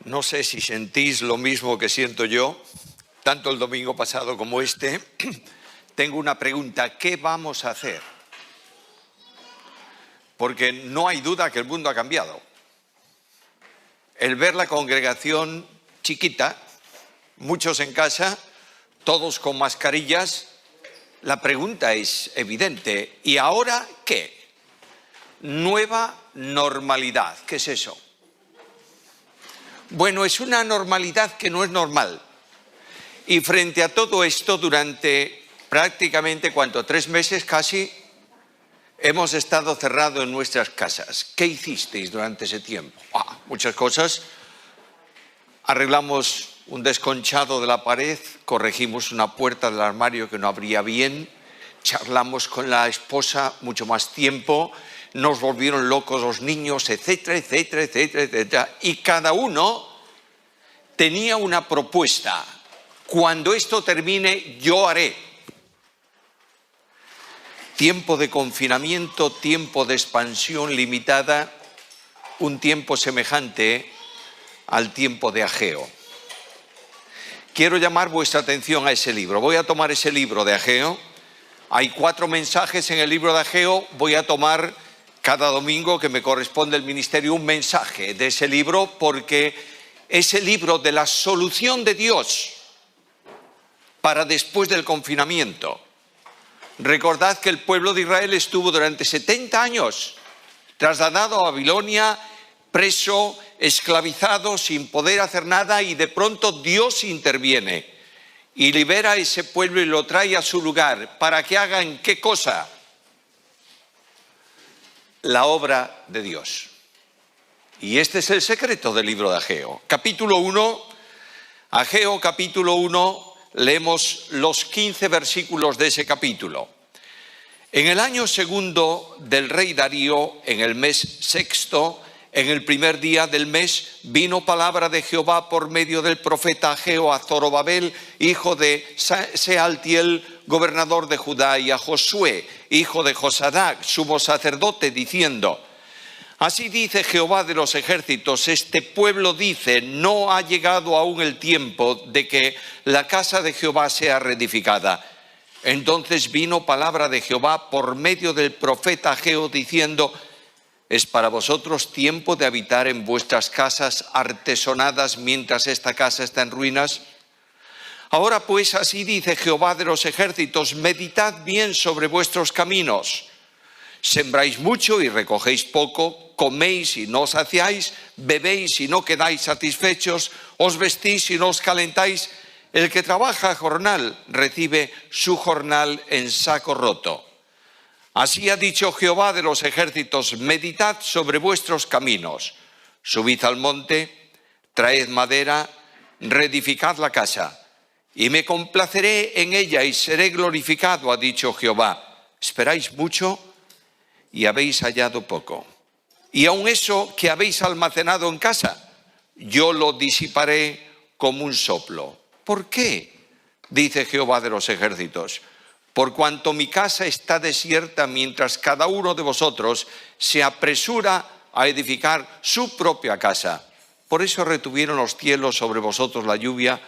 No sé si sentís lo mismo que siento yo, tanto el domingo pasado como este. Tengo una pregunta: ¿qué vamos a hacer? Porque no hay duda que el mundo ha cambiado. El ver la congregación chiquita, muchos en casa, todos con mascarillas, la pregunta es evidente: ¿y ahora qué? Nueva normalidad. ¿Qué es eso? Bueno, es una normalidad que no es normal. Y frente a todo esto, durante prácticamente, 3 meses casi, hemos estado cerrados en nuestras casas. ¿Qué hicisteis durante ese tiempo? Muchas cosas. Arreglamos un desconchado de la pared, corregimos una puerta del armario que no abría bien, charlamos con la esposa mucho más tiempo, nos volvieron locos los niños, etcétera, etcétera, etcétera, etcétera. Y cada uno tenía una propuesta. Cuando esto termine, yo haré. Tiempo de confinamiento, tiempo de expansión limitada, un tiempo semejante al tiempo de Ageo. Quiero llamar vuestra atención a ese libro. Voy a tomar ese libro de Ageo. Hay 4 mensajes en el libro de Ageo. Voy a tomar cada domingo que me corresponde el ministerio un mensaje de ese libro, porque es el libro de la solución de Dios para después del confinamiento. Recordad que el pueblo de Israel estuvo durante 70 años trasladado a Babilonia, preso, esclavizado, sin poder hacer nada, y de pronto Dios interviene y libera a ese pueblo y lo trae a su lugar. ¿Para que hagan qué cosa? La obra de Dios. Y este es el secreto del libro de Ageo. Capítulo 1, Ageo capítulo 1, leemos los 15 versículos de ese capítulo. En el año 2 del rey Darío, en el mes 6, en el primer día del mes, vino palabra de Jehová por medio del profeta Ageo a Zorobabel, hijo de Sealtiel, gobernador de Judá, y a Josué, hijo de Josadac, sumo sacerdote, diciendo: así dice Jehová de los ejércitos, este pueblo dice, no ha llegado aún el tiempo de que la casa de Jehová sea reedificada. Entonces vino palabra de Jehová por medio del profeta Ageo, diciendo: ¿es para vosotros tiempo de habitar en vuestras casas artesonadas mientras esta casa está en ruinas? Ahora pues, así dice Jehová de los ejércitos, meditad bien sobre vuestros caminos. Sembráis mucho y recogéis poco, coméis y no os saciáis, bebéis y no quedáis satisfechos, os vestís y no os calentáis. El que trabaja a jornal recibe su jornal en saco roto. Así ha dicho Jehová de los ejércitos: meditad sobre vuestros caminos. Subid al monte, traed madera, reedificad la casa, y me complaceré en ella y seré glorificado, ha dicho Jehová. ¿Esperáis mucho y habéis hallado poco? Y aun eso que habéis almacenado en casa, yo lo disiparé como un soplo. ¿Por qué? Dice Jehová de los ejércitos: por cuanto mi casa está desierta, mientras cada uno de vosotros se apresura a edificar su propia casa. Por eso retuvieron los cielos sobre vosotros la lluvia,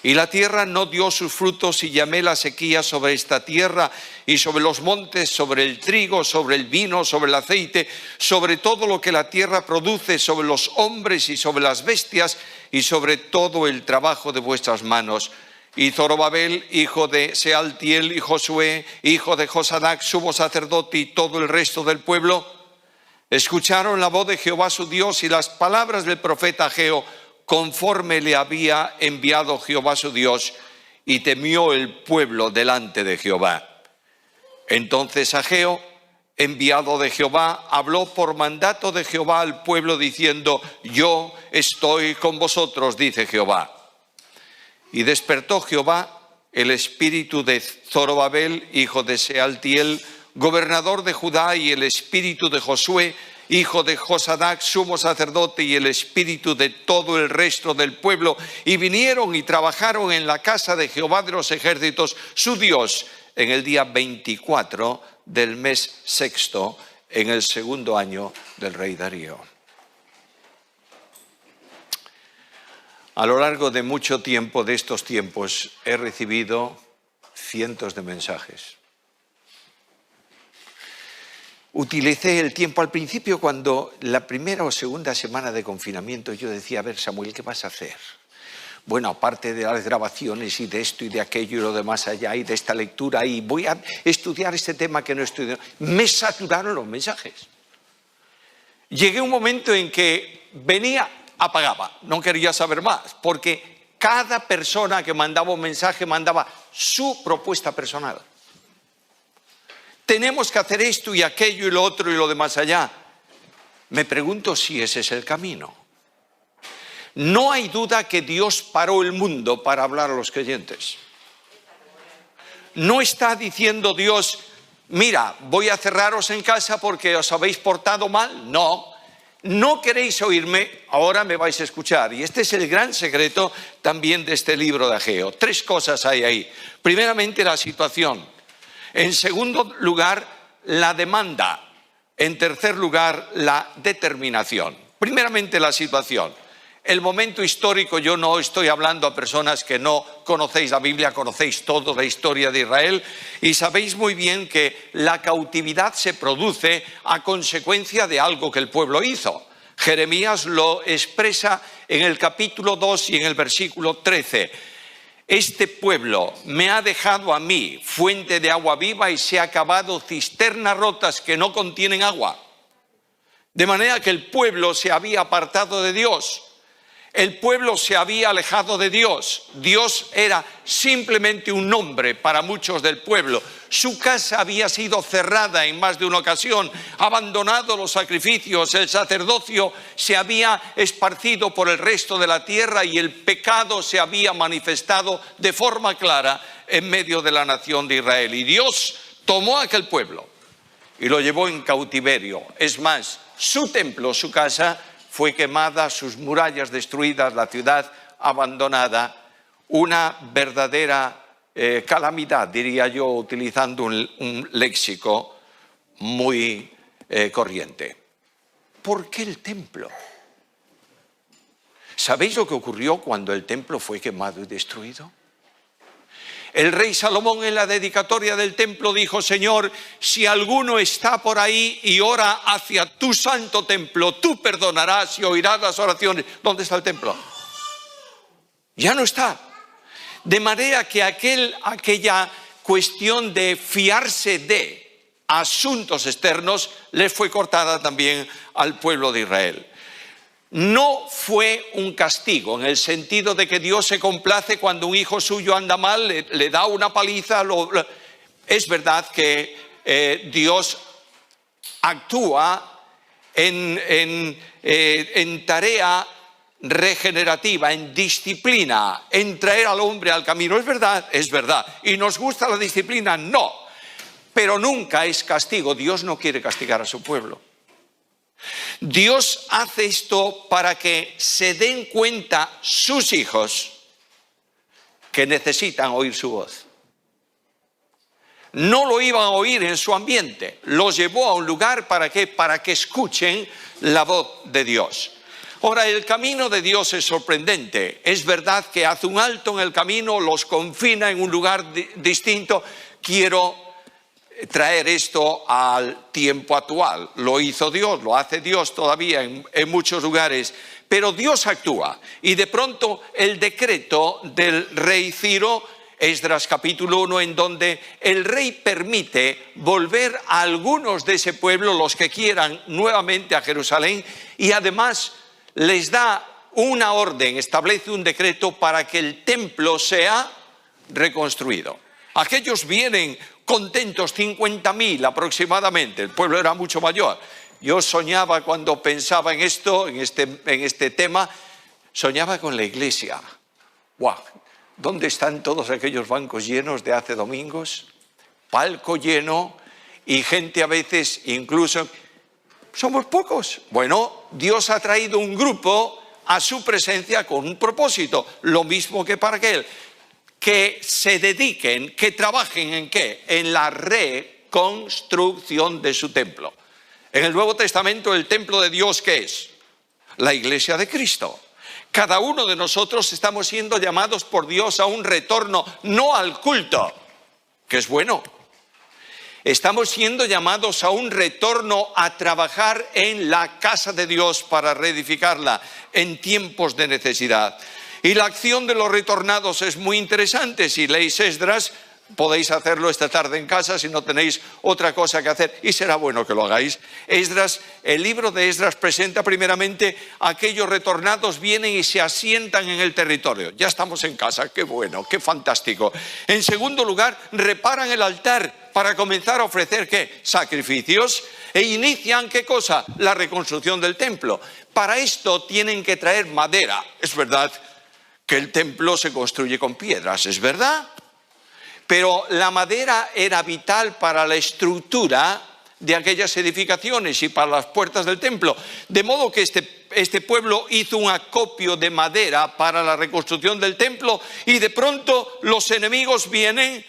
y la tierra no dio sus frutos, y llamé la sequía sobre esta tierra y sobre los montes, sobre el trigo, sobre el vino, sobre el aceite, sobre todo lo que la tierra produce, sobre los hombres y sobre las bestias, y sobre todo el trabajo de vuestras manos. Y Zorobabel, hijo de Sealtiel, y Josué, hijo de Josadac, sumo sacerdote, y todo el resto del pueblo escucharon la voz de Jehová su Dios y las palabras del profeta Ageo, conforme le había enviado Jehová su Dios, y temió el pueblo delante de Jehová. Entonces Ageo, enviado de Jehová, habló por mandato de Jehová al pueblo, diciendo: yo estoy con vosotros, dice Jehová. Y despertó Jehová el espíritu de Zorobabel, hijo de Sealtiel, gobernador de Judá, y el espíritu de Josué, hijo de Josadac, sumo sacerdote, y el espíritu de todo el resto del pueblo, y vinieron y trabajaron en la casa de Jehová de los ejércitos, su Dios, en el día 24 del mes 6, en el 2º año del rey Darío. A lo largo de mucho tiempo, de estos tiempos, he recibido cientos de mensajes. Utilicé el tiempo al principio cuando la primera o segunda semana de confinamiento yo decía, a ver, Samuel, ¿qué vas a hacer? Bueno, aparte de las grabaciones y de esto y de aquello y lo demás allá y de esta lectura y voy a estudiar este tema que no he estudiado. Me saturaron los mensajes. Llegué a un momento en que venía, apagaba, no quería saber más, porque cada persona que mandaba un mensaje mandaba su propuesta personal. Tenemos que hacer esto y aquello y lo otro y lo demás allá. Me pregunto si ese es el camino. No hay duda que Dios paró el mundo para hablar a los creyentes. No está diciendo Dios, mira, voy a cerraros en casa porque os habéis portado mal. No, no queréis oírme, ahora me vais a escuchar. Y este es el gran secreto también de este libro de Ageo. 3 cosas hay ahí. Primeramente, la situación. En segundo lugar, la demanda. En tercer lugar, la determinación. Primeramente, la situación. El momento histórico, yo no estoy hablando a personas que no conocéis la Biblia, conocéis toda la historia de Israel y sabéis muy bien que la cautividad se produce a consecuencia de algo que el pueblo hizo. Jeremías lo expresa en el capítulo 2 y en el versículo 13. Este pueblo me ha dejado a mí fuente de agua viva y se ha cavado cisternas rotas que no contienen agua. De manera que el pueblo se había apartado de Dios. El pueblo se había alejado de Dios. Dios era simplemente un nombre para muchos del pueblo. Su casa había sido cerrada en más de una ocasión, abandonado los sacrificios, el sacerdocio se había esparcido por el resto de la tierra y el pecado se había manifestado de forma clara en medio de la nación de Israel. Y Dios tomó a aquel pueblo y lo llevó en cautiverio. Es más, su templo, su casa, fue quemada, sus murallas destruidas, la ciudad abandonada, una verdadera calamidad, diría yo, utilizando un léxico muy corriente. ¿Por qué el templo? ¿Sabéis lo que ocurrió cuando el templo fue quemado y destruido? El rey Salomón en la dedicatoria del templo dijo, Señor, si alguno está por ahí y ora hacia tu santo templo, tú perdonarás y oirás las oraciones. ¿Dónde está el templo? Ya no está. De manera que aquella cuestión de fiarse de asuntos externos le fue cortada también al pueblo de Israel. No fue un castigo, en el sentido de que Dios se complace cuando un hijo suyo anda mal, le da una paliza. Es verdad que Dios actúa en tarea regenerativa, en disciplina, en traer al hombre al camino. Es verdad. ¿Y nos gusta la disciplina? No. Pero nunca es castigo. Dios no quiere castigar a su pueblo. Dios hace esto para que se den cuenta sus hijos que necesitan oír su voz. No lo iban a oír en su ambiente, los llevó a un lugar para que escuchen la voz de Dios. Ahora, el camino de Dios es sorprendente. Es verdad que hace un alto en el camino, los confina en un lugar distinto. Quiero traer esto al tiempo actual. Lo hizo Dios, lo hace Dios todavía en muchos lugares, pero Dios actúa. Y de pronto el decreto del rey Ciro, Esdras capítulo 1, en donde el rey permite volver a algunos de ese pueblo, los que quieran, nuevamente a Jerusalén, y además les da una orden, establece un decreto para que el templo sea reconstruido. Aquellos vienen contentos, 50.000 aproximadamente, el pueblo era mucho mayor. Yo soñaba cuando pensaba en esto, en este tema, soñaba con la iglesia. ¡Wow! ¿Dónde están todos aquellos bancos llenos de hace domingos? Palco lleno y gente a veces incluso... Somos pocos. Bueno, Dios ha traído un grupo a su presencia con un propósito, lo mismo que para aquel. Que se dediquen, que trabajen ¿en qué? En la reconstrucción de su templo. En el Nuevo Testamento, el templo de Dios, ¿qué es? La iglesia de Cristo. Cada uno de nosotros estamos siendo llamados por Dios a un retorno, no al culto, que es bueno. Estamos siendo llamados a un retorno a trabajar en la casa de Dios para reedificarla en tiempos de necesidad. Y la acción de los retornados es muy interesante. Si leéis Esdras, podéis hacerlo esta tarde en casa si no tenéis otra cosa que hacer, y será bueno que lo hagáis. Esdras, el libro de Esdras presenta primeramente a aquellos retornados, vienen y se asientan en el territorio. Ya estamos en casa, qué bueno, qué fantástico. En segundo lugar, reparan el altar para comenzar a ofrecer ¿qué? Sacrificios, e inician ¿qué cosa? La reconstrucción del templo. Para esto tienen que traer madera. Es verdad que el templo se construye con piedras, es verdad. Pero la madera era vital para la estructura de aquellas edificaciones y para las puertas del templo. De modo que este pueblo hizo un acopio de madera para la reconstrucción del templo, y de pronto los enemigos vienen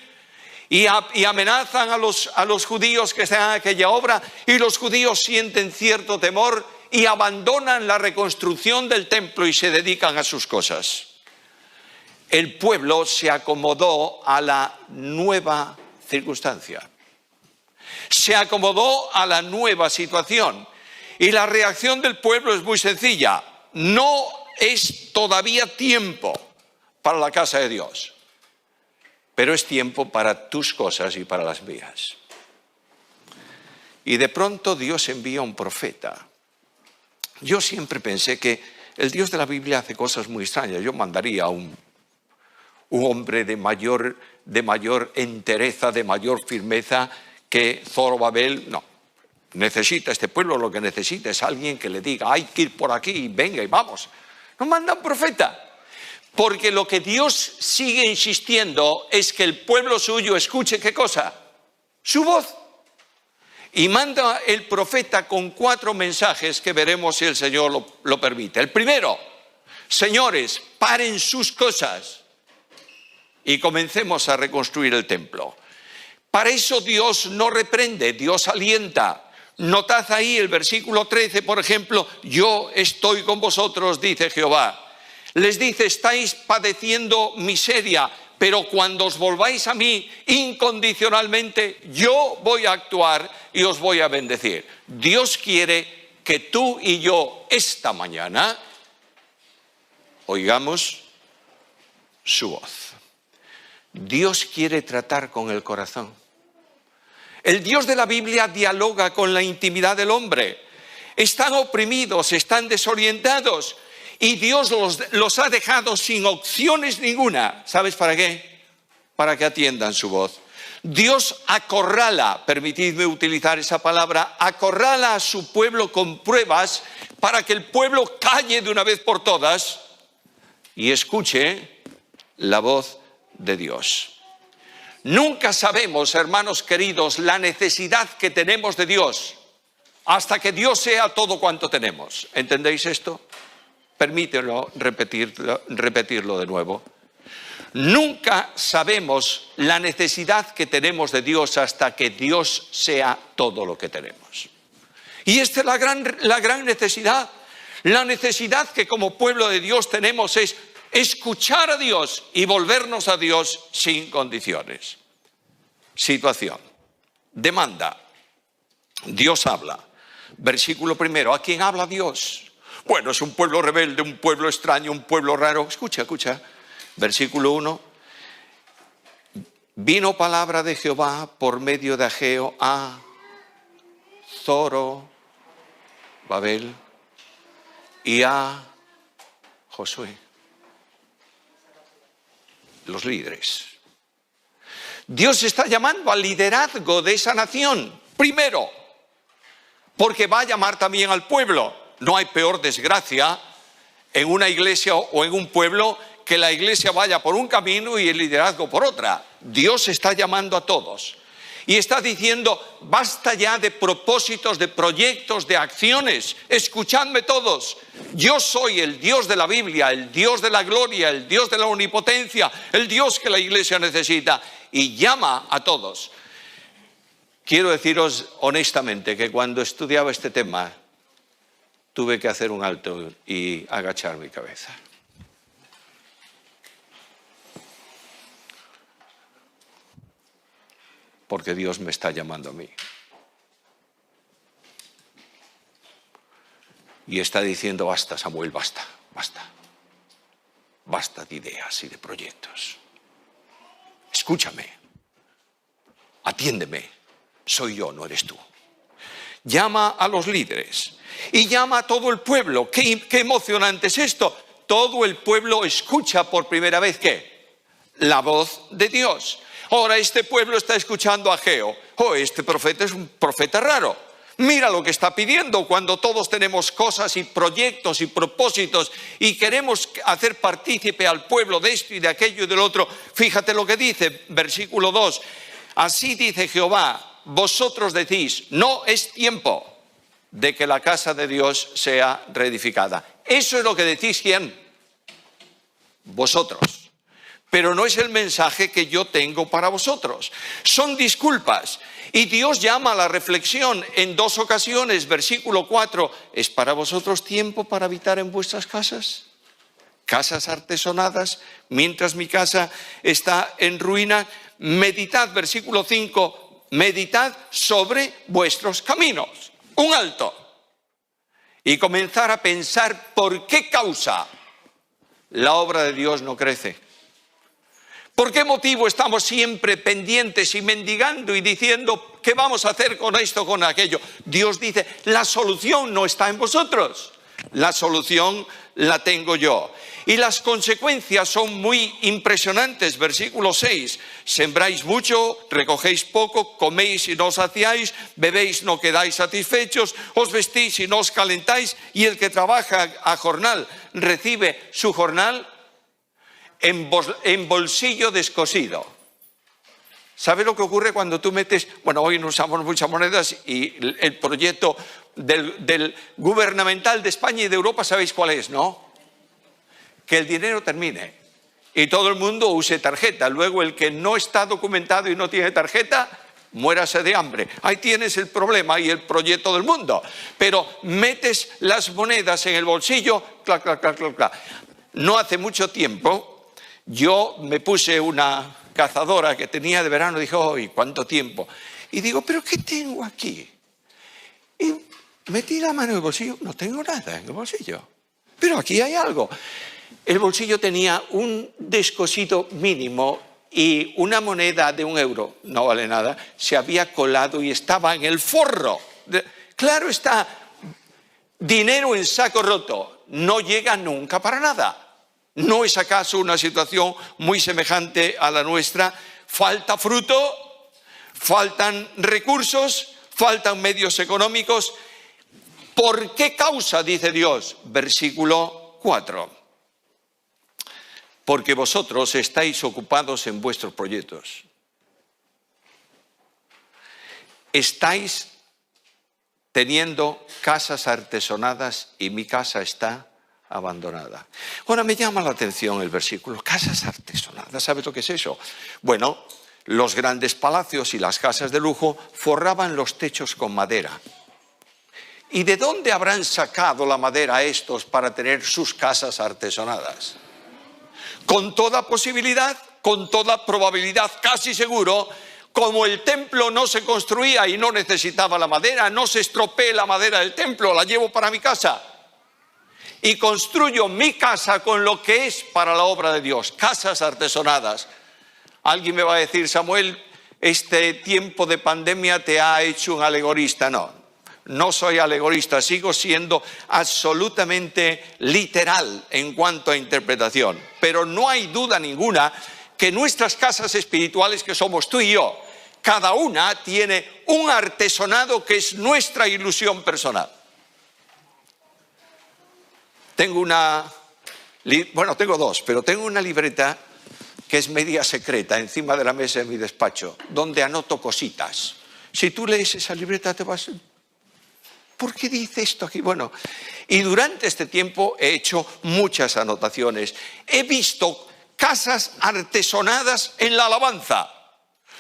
y amenazan a los judíos que están en aquella obra, y los judíos sienten cierto temor y abandonan la reconstrucción del templo y se dedican a sus cosas. El pueblo se acomodó a la nueva circunstancia, se acomodó a la nueva situación, y la reacción del pueblo es muy sencilla: no es todavía tiempo para la casa de Dios, pero es tiempo para tus cosas y para las mías. Y de pronto Dios envía un profeta. Yo siempre pensé que el Dios de la Biblia hace cosas muy extrañas. Yo mandaría a un hombre de mayor entereza, de mayor firmeza que Zorobabel. No, necesita este pueblo, lo que necesita es alguien que le diga: hay que ir por aquí, y venga y vamos. No manda un profeta, porque lo que Dios sigue insistiendo es que el pueblo suyo escuche ¿qué cosa? Su voz. Y manda el profeta con 4 mensajes que veremos si el Señor lo permite. El primero: señores, paren sus cosas y comencemos a reconstruir el templo. Para eso Dios no reprende, Dios alienta. Notad ahí el versículo 13, por ejemplo: yo estoy con vosotros, dice Jehová. Les dice: estáis padeciendo miseria, pero cuando os volváis a mí incondicionalmente, yo voy a actuar y os voy a bendecir. Dios quiere que tú y yo esta mañana oigamos su voz. Dios quiere tratar con el corazón. El Dios de la Biblia dialoga con la intimidad del hombre. Están oprimidos, están desorientados, y Dios los ha dejado sin opciones ninguna. ¿Sabes para qué? Para que atiendan su voz. Dios acorrala, permitidme utilizar esa palabra, acorrala a su pueblo con pruebas para que el pueblo calle de una vez por todas y escuche la voz de Dios. Nunca sabemos, hermanos queridos, la necesidad que tenemos de Dios hasta que Dios sea todo cuanto tenemos. ¿Entendéis esto? Permítelo repetirlo de nuevo. Nunca sabemos la necesidad que tenemos de Dios hasta que Dios sea todo lo que tenemos. Y esta es la gran necesidad. La necesidad que como pueblo de Dios tenemos es escuchar a Dios y volvernos a Dios sin condiciones. Situación, demanda, Dios habla. Versículo primero: ¿a quién habla Dios? Bueno, es un pueblo rebelde, un pueblo extraño, un pueblo raro. Escucha. Versículo 1. Vino palabra de Jehová por medio de Ageo a Zorobabel y a Josué, los líderes. Dios está llamando al liderazgo de esa nación. Primero, porque va a llamar también al pueblo. No hay peor desgracia en una iglesia o en un pueblo que la iglesia vaya por un camino y el liderazgo por otra. Dios está llamando a todos y está diciendo: basta ya de propósitos, de proyectos, de acciones. Escuchadme todos. Yo soy el Dios de la Biblia, el Dios de la gloria, el Dios de la omnipotencia, el Dios que la iglesia necesita, y llama a todos. Quiero deciros honestamente que cuando estudiaba este tema tuve que hacer un alto y agachar mi cabeza. porque Dios me está llamando a mí. Y está diciendo, basta, Samuel, basta, basta. Basta de ideas y de proyectos. Escúchame, atiéndeme, soy yo, no eres tú. Llama a los líderes y llama a todo el pueblo. Qué emocionante es esto. Todo el pueblo escucha por primera vez, ¿qué? La voz de Dios. Ahora este pueblo está escuchando a Ageo. Oh, este profeta es un profeta raro. Mira lo que está pidiendo cuando todos tenemos cosas y proyectos y propósitos y queremos hacer partícipe al pueblo de esto y de aquello y del otro. Fíjate lo que dice, versículo 2. Así dice Jehová, vosotros decís, no es tiempo de que la casa de Dios sea reedificada. Eso es lo que decís, ¿quién? Vosotros. Pero no es el mensaje que yo tengo para vosotros. Son disculpas. Y Dios llama a la reflexión en 2 ocasiones. Versículo 4, ¿es para vosotros tiempo para habitar en vuestras casas? Casas artesonadas, mientras mi casa está en ruina. Meditad, versículo 5, meditad sobre vuestros caminos. Un alto. Y comenzar a pensar por qué causa la obra de Dios no crece. ¿Por qué motivo estamos siempre pendientes y mendigando y diciendo qué vamos a hacer con esto, con aquello? Dios dice, la solución no está en vosotros, la solución la tengo yo. Y las consecuencias son muy impresionantes. Versículo 6, sembráis mucho, recogéis poco, coméis y no os saciáis, bebéis no quedáis satisfechos, os vestís y no os calentáis, y el que trabaja a jornal recibe su jornal en bolsillo descosido. ¿Sabe lo que ocurre cuando tú metes? Bueno, hoy no usamos muchas monedas y el proyecto del gubernamental de España y de Europa, ¿sabéis cuál es, no? Que el dinero termine y todo el mundo use tarjeta. Luego el que no está documentado y no tiene tarjeta, muérase de hambre. Ahí tienes el problema y el proyecto del mundo. Pero metes las monedas en el bolsillo, clac, clac, clac, clac, clac. No hace mucho tiempo yo me puse una cazadora que tenía de verano, dije, ¡ay, cuánto tiempo! Y digo, ¿pero qué tengo aquí? Y metí la mano en el bolsillo, no tengo nada en el bolsillo. Pero aquí hay algo. El bolsillo tenía un descosido mínimo y una moneda de €1, no vale nada, se había colado y estaba en el forro. Claro está, dinero en saco roto no llega nunca para nada. ¿No es acaso una situación muy semejante a la nuestra? Falta fruto, faltan recursos, faltan medios económicos. ¿Por qué causa? Dice Dios, versículo 4. Porque vosotros estáis ocupados en vuestros proyectos. Estáis teniendo casas artesonadas y mi casa está abandonada. Ahora me llama la atención el versículo, casas artesonadas. ¿Sabes lo que es eso? Bueno, los grandes palacios y las casas de lujo forraban los techos con madera. ¿Y de dónde habrán sacado la madera estos para tener sus casas artesonadas? Con toda posibilidad, con toda probabilidad, casi seguro, como el templo no se construía y no necesitaba la madera, no se estropee la madera del templo, la llevo para mi casa. Y construyo mi casa con lo que es para la obra de Dios, casas artesonadas. Alguien me va a decir, Samuel, este tiempo de pandemia te ha hecho un alegorista. No, no soy alegorista, sigo siendo absolutamente literal en cuanto a interpretación. Pero no hay duda ninguna que nuestras casas espirituales, que somos tú y yo, cada una tiene un artesonado que es nuestra ilusión personal. Tengo tengo dos, pero tengo una libreta que es media secreta encima de la mesa de mi despacho, donde anoto cositas. Si tú lees esa libreta te vas, ¿por qué dice esto aquí? Bueno, y durante este tiempo he hecho muchas anotaciones. He visto casas artesonadas en la alabanza.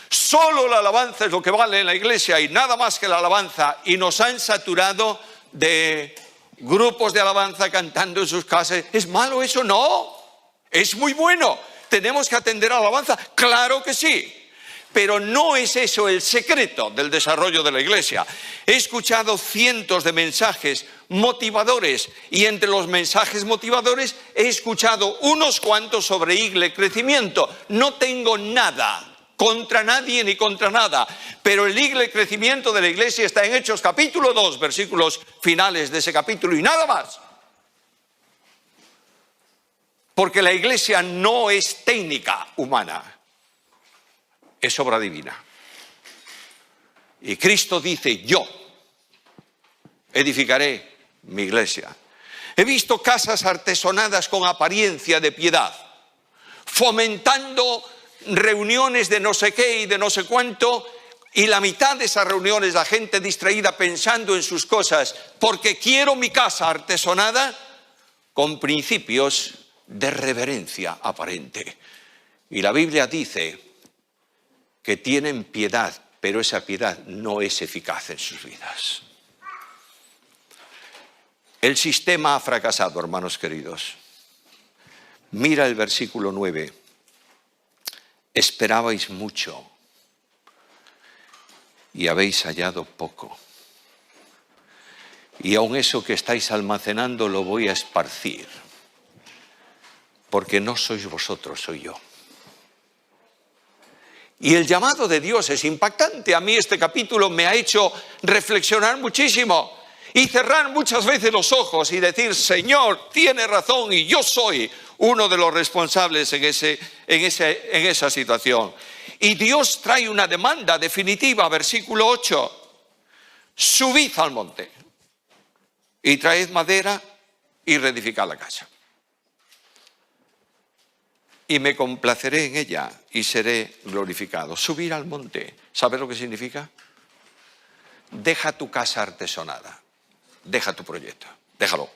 Solo la alabanza es lo que vale en la iglesia y nada más que la alabanza. Y nos han saturado de grupos de alabanza cantando en sus casas. ¿Es malo eso? No, es muy bueno. ¿Tenemos que atender a la alabanza? Claro que sí. pero no es eso el secreto del desarrollo de la iglesia. He escuchado cientos de mensajes motivadores y entre los mensajes motivadores he escuchado unos cuantos sobre Igle Crecimiento. No tengo nada contra nadie ni contra nada, pero el Igle Crecimiento de la iglesia está en Hechos capítulo 2, versículos finales de ese capítulo y nada más. Porque la iglesia no es técnica humana. Es obra divina. Y Cristo dice, yo edificaré mi iglesia. He visto casas artesonadas con apariencia de piedad, fomentando reuniones de no sé qué y de no sé cuánto, y la mitad de esas reuniones la gente distraída pensando en sus cosas, porque quiero mi casa artesonada con principios de reverencia aparente. Y la Biblia dice que tienen piedad, pero esa piedad no es eficaz en sus vidas. El sistema ha fracasado, hermanos queridos. Mira el versículo 9. Esperabais mucho y habéis hallado poco. Y aun eso que estáis almacenando lo voy a esparcir, porque no sois vosotros, soy yo. Y el llamado de Dios es impactante. A mí este capítulo me ha hecho reflexionar muchísimo y cerrar muchas veces los ojos y decir, Señor, tiene razón y yo soy uno de los responsables en esa situación. Y Dios trae una demanda definitiva, versículo 8. Subid al monte y traed madera y reedificad la casa. Y me complaceré en ella y seré glorificado. Subir al monte, ¿sabes lo que significa? Deja tu casa artesonada, deja tu proyecto, déjalo.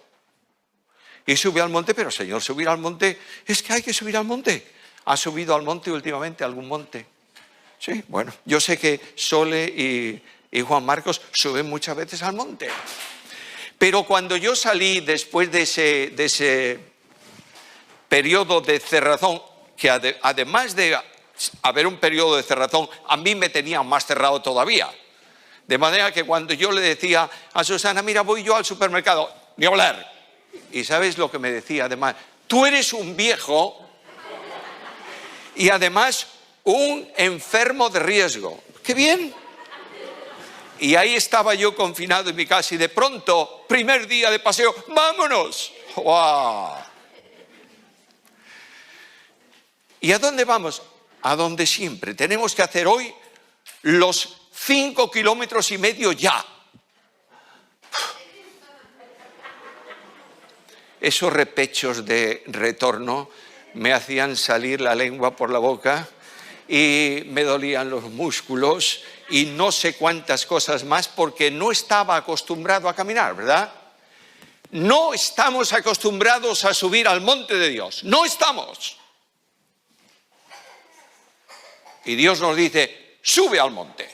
Y sube al monte, pero Señor, subir al monte, es que hay que subir al monte. ¿Has subido al monte últimamente, algún monte? Sí, bueno, yo sé que Sole y Juan Marcos suben muchas veces al monte. Pero cuando yo salí después de ese periodo de cerrazón, que además de haber un periodo de cerrazón, a mí me tenía más cerrado todavía. De manera que cuando yo le decía a Susana, mira, voy yo al supermercado, ni hablar. Y ¿sabes lo que me decía? Además, tú eres un viejo y además un enfermo de riesgo. ¡Qué bien! Y ahí estaba yo confinado en mi casa y de pronto, primer día de paseo, ¡vámonos! ¡Wow! ¿Y a dónde vamos? A donde siempre. Tenemos que hacer hoy los 5,5 kilómetros ya. Esos repechos de retorno me hacían salir la lengua por la boca y me dolían los músculos y no sé cuántas cosas más porque no estaba acostumbrado a caminar, ¿verdad? No estamos acostumbrados a subir al monte de Dios, no estamos. Y Dios nos dice, sube al monte.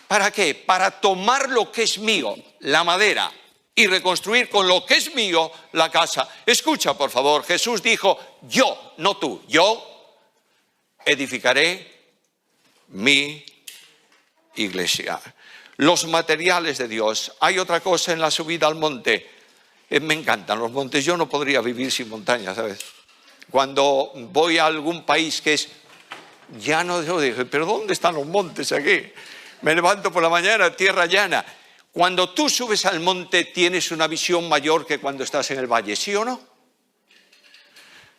¿Para qué? Para tomar lo que es mío, la madera, y reconstruir con lo que es mío la casa. Escucha, por favor, Jesús dijo, yo, no tú, yo edificaré mi iglesia. Los materiales de Dios. Hay otra cosa en la subida al monte. Me encantan los montes. Yo no podría vivir sin montaña, ¿sabes? Cuando voy a algún país que es llano, yo digo, ¿pero dónde están los montes aquí? Me levanto por la mañana, tierra llana. Cuando tú subes al monte tienes una visión mayor que cuando estás en el valle, ¿sí o no?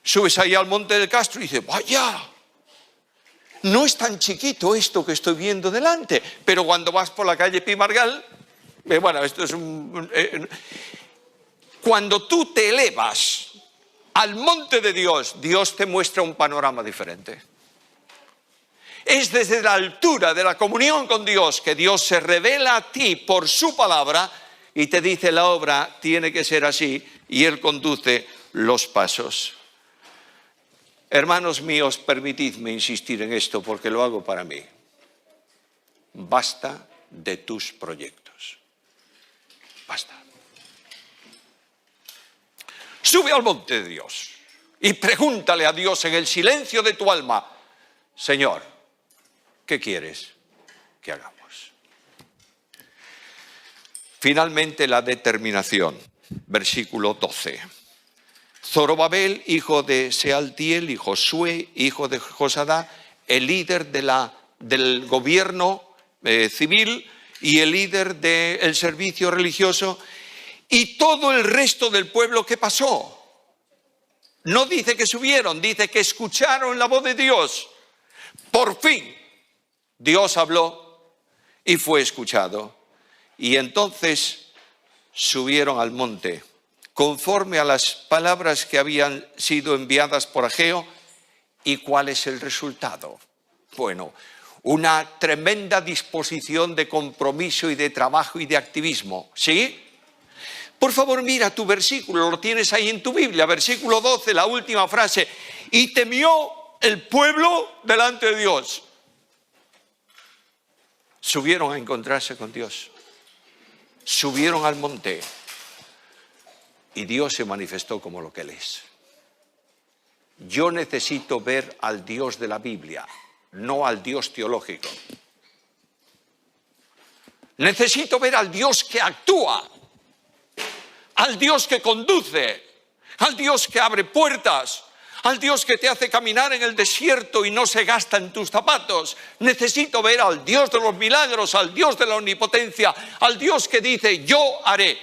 Subes ahí al monte del Castro y dices, vaya, no es tan chiquito esto que estoy viendo delante, pero cuando vas por la calle Pimargal, bueno, esto es cuando tú te elevas al monte de Dios, Dios te muestra un panorama diferente. Es desde la altura de la comunión con Dios que Dios se revela a ti por su palabra y te dice la obra tiene que ser así y Él conduce los pasos. Hermanos míos, permitidme insistir en esto porque lo hago para mí. Basta de tus proyectos. Basta. Sube al monte de Dios y pregúntale a Dios en el silencio de tu alma, Señor, ¿qué quieres que hagamos? Finalmente la determinación, versículo 12. Zorobabel, hijo de Sealtiel, y Josué, hijo de Josadá, el líder del gobierno civil y el líder del servicio religioso, y todo el resto del pueblo, ¿qué pasó? No dice que subieron, dice que escucharon la voz de Dios. Por fin, Dios habló y fue escuchado. Y entonces subieron al monte, conforme a las palabras que habían sido enviadas por Ageo. ¿Y cuál es el resultado? Bueno, una tremenda disposición de compromiso y de trabajo y de activismo. ¿Sí? Por favor, mira tu versículo, lo tienes ahí en tu Biblia, versículo 12, la última frase. Y temió el pueblo delante de Dios. Subieron a encontrarse con Dios. Subieron al monte. Y Dios se manifestó como lo que Él es. Yo necesito ver al Dios de la Biblia, no al Dios teológico. Necesito ver al Dios que actúa, al Dios que conduce, al Dios que abre puertas, al Dios que te hace caminar en el desierto y no se gasta en tus zapatos. Necesito ver al Dios de los milagros, al Dios de la omnipotencia, al Dios que dice, yo haré.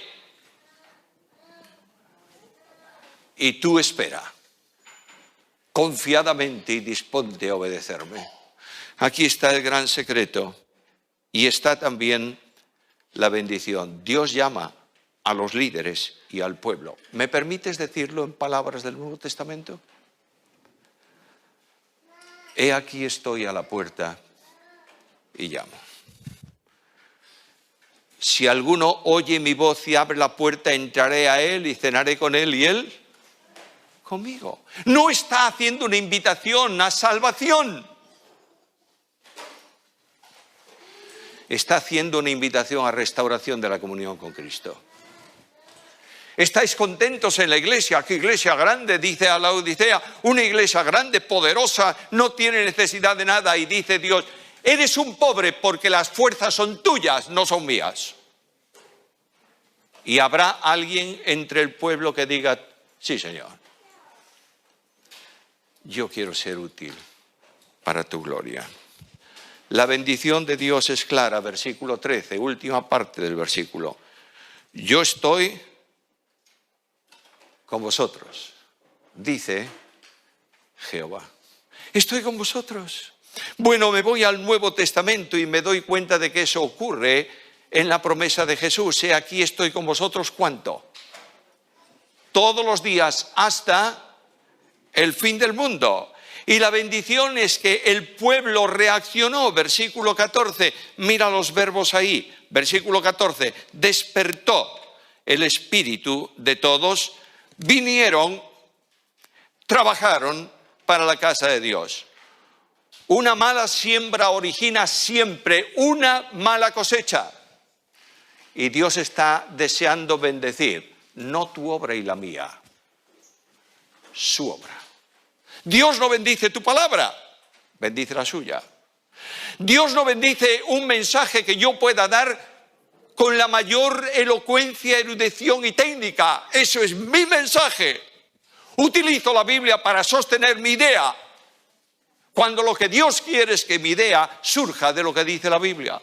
Y tú espera confiadamente y disponte a obedecerme. Aquí está el gran secreto y está también la bendición. Dios llama a los líderes y al pueblo. ¿Me permites decirlo en palabras del Nuevo Testamento? He aquí estoy a la puerta y llamo. Si alguno oye mi voz y abre la puerta, entraré a él y cenaré con él y él conmigo. No está haciendo una invitación a salvación. Está haciendo una invitación a restauración de la comunión con Cristo. ¿Estáis contentos en la iglesia? ¿Qué iglesia grande? Dice a la Odisea, una iglesia grande, poderosa, no tiene necesidad de nada. Y dice Dios, eres un pobre porque las fuerzas son tuyas, no son mías. Y habrá alguien entre el pueblo que diga, sí, Señor, yo quiero ser útil para tu gloria. La bendición de Dios es clara, versículo 13, última parte del versículo. Yo estoy con vosotros, dice Jehová. Estoy con vosotros. Bueno, me voy al Nuevo Testamento y me doy cuenta de que eso ocurre en la promesa de Jesús. He aquí estoy con vosotros, ¿cuánto? Todos los días hasta el fin del mundo. Y la bendición es que el pueblo reaccionó. Versículo 14, mira los verbos ahí. Versículo 14, despertó el espíritu de todos, vinieron, trabajaron para la casa de Dios. Una mala siembra origina siempre una mala cosecha. Y Dios está deseando bendecir, no tu obra y la mía, su obra. Dios no bendice tu palabra, bendice la suya. Dios no bendice un mensaje que yo pueda dar con la mayor elocuencia, erudición y técnica. Eso es mi mensaje. Utilizo la Biblia para sostener mi idea, cuando lo que Dios quiere es que mi idea surja de lo que dice la Biblia.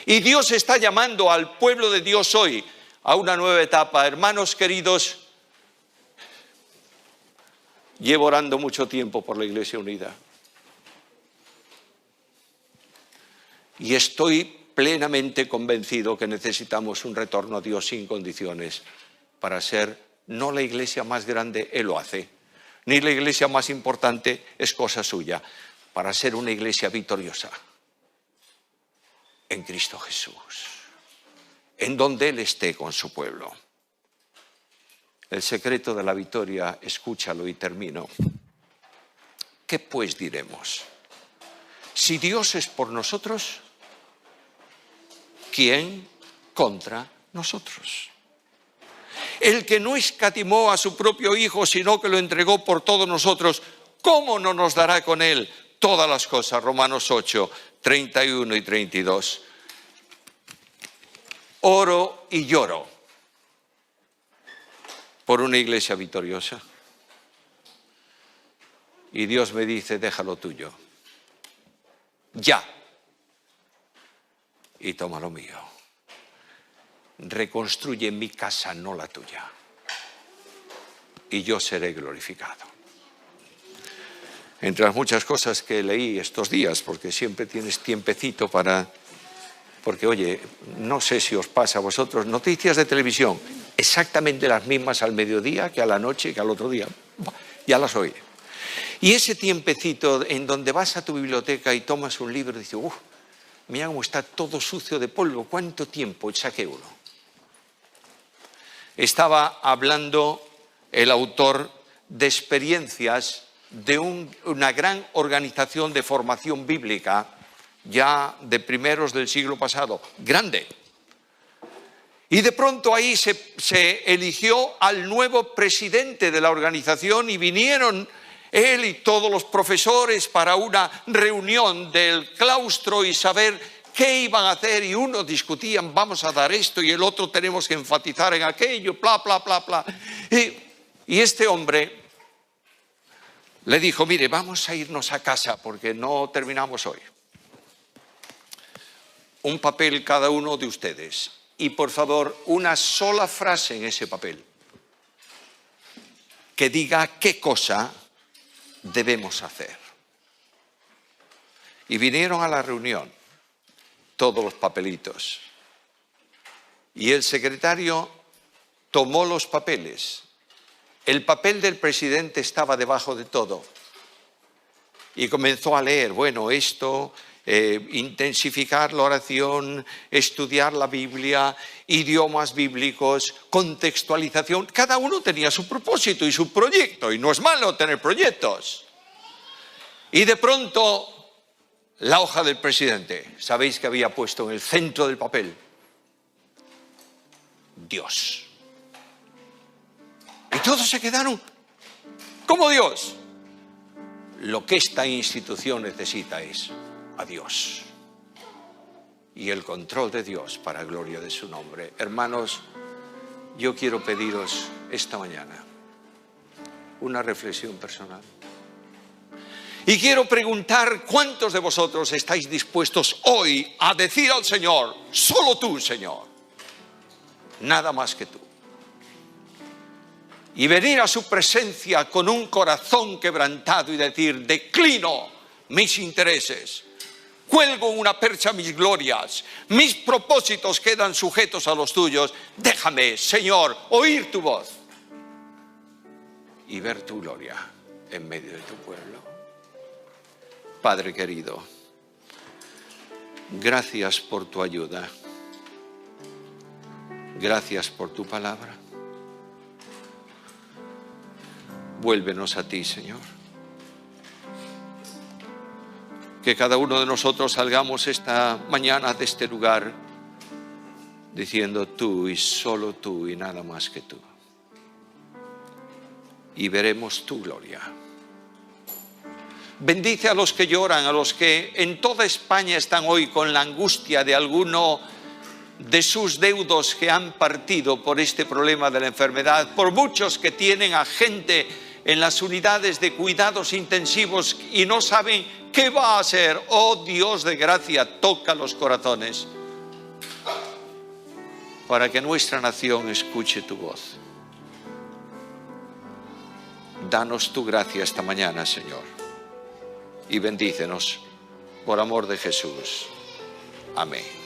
Y Dios está llamando al pueblo de Dios hoy a una nueva etapa. Hermanos queridos, llevo orando mucho tiempo por la Iglesia Unida. Y estoy plenamente convencido que necesitamos un retorno a Dios sin condiciones para ser no la iglesia más grande, Él lo hace, ni la iglesia más importante, es cosa suya, para ser una iglesia victoriosa en Cristo Jesús, en donde Él esté con su pueblo. El secreto de la victoria, escúchalo y termino. ¿Qué pues diremos? Si Dios es por nosotros, ¿quién contra nosotros? El que no escatimó a su propio Hijo, sino que lo entregó por todos nosotros, ¿cómo no nos dará con Él todas las cosas? Romanos 8, 31 y 32. Oro y lloro por una iglesia victoriosa. Y Dios me dice, deja lo tuyo. Ya. Y toma lo mío. Reconstruye mi casa, no la tuya. Y yo seré glorificado. Entre las muchas cosas que leí estos días, porque siempre tienes tiempecito para... Porque, oye, no sé si os pasa a vosotros, noticias de televisión, exactamente las mismas al mediodía que a la noche que al otro día. Ya las oí. Y ese tiempecito en donde vas a tu biblioteca y tomas un libro y dices, mira cómo está todo sucio de polvo, ¿cuánto tiempo saqué uno? Estaba hablando el autor de experiencias de una gran organización de formación bíblica, ya de primeros del siglo pasado, grande. Y de pronto ahí se eligió al nuevo presidente de la organización y vinieron él y todos los profesores para una reunión del claustro y saber qué iban a hacer. Y unos discutían, vamos a dar esto, y el otro tenemos que enfatizar en aquello, bla, bla, bla, bla. Y este hombre le dijo, mire, vamos a irnos a casa porque no terminamos hoy. Un papel cada uno de ustedes. Y por favor, una sola frase en ese papel que diga qué cosa debemos hacer. Y vinieron a la reunión todos los papelitos. Y el secretario tomó los papeles. El papel del presidente estaba debajo de todo. Y comenzó a leer, bueno, esto... intensificar la oración, estudiar la Biblia, idiomas bíblicos, contextualización. Cada uno tenía su propósito y su proyecto, y no es malo tener proyectos. Y de pronto, la hoja del presidente, ¿sabéis que había puesto en el centro del papel? Dios. Y todos se quedaron, ¿cómo Dios? Lo que esta institución necesita es a Dios y el control de Dios para gloria de su nombre. Hermanos, yo quiero pediros esta mañana una reflexión personal. Y quiero preguntar cuántos de vosotros estáis dispuestos hoy a decir al Señor, solo tú, Señor, nada más que tú. Y venir a su presencia con un corazón quebrantado y decir, declino mis intereses. Cuelgo en una percha mis glorias, mis propósitos quedan sujetos a los tuyos. Déjame, Señor, oír tu voz y ver tu gloria en medio de tu pueblo. Padre querido, gracias por tu ayuda. Gracias por tu palabra. Vuélvenos a ti, Señor. Que cada uno de nosotros salgamos esta mañana de este lugar diciendo tú y solo tú y nada más que tú. Y veremos tu gloria. Bendice a los que lloran, a los que en toda España están hoy con la angustia de alguno de sus deudos que han partido por este problema de la enfermedad, por muchos que tienen a gente en las unidades de cuidados intensivos y no saben qué va a hacer. Oh Dios de gracia, toca los corazones para que nuestra nación escuche tu voz. Danos tu gracia esta mañana, Señor, y bendícenos por amor de Jesús. Amén.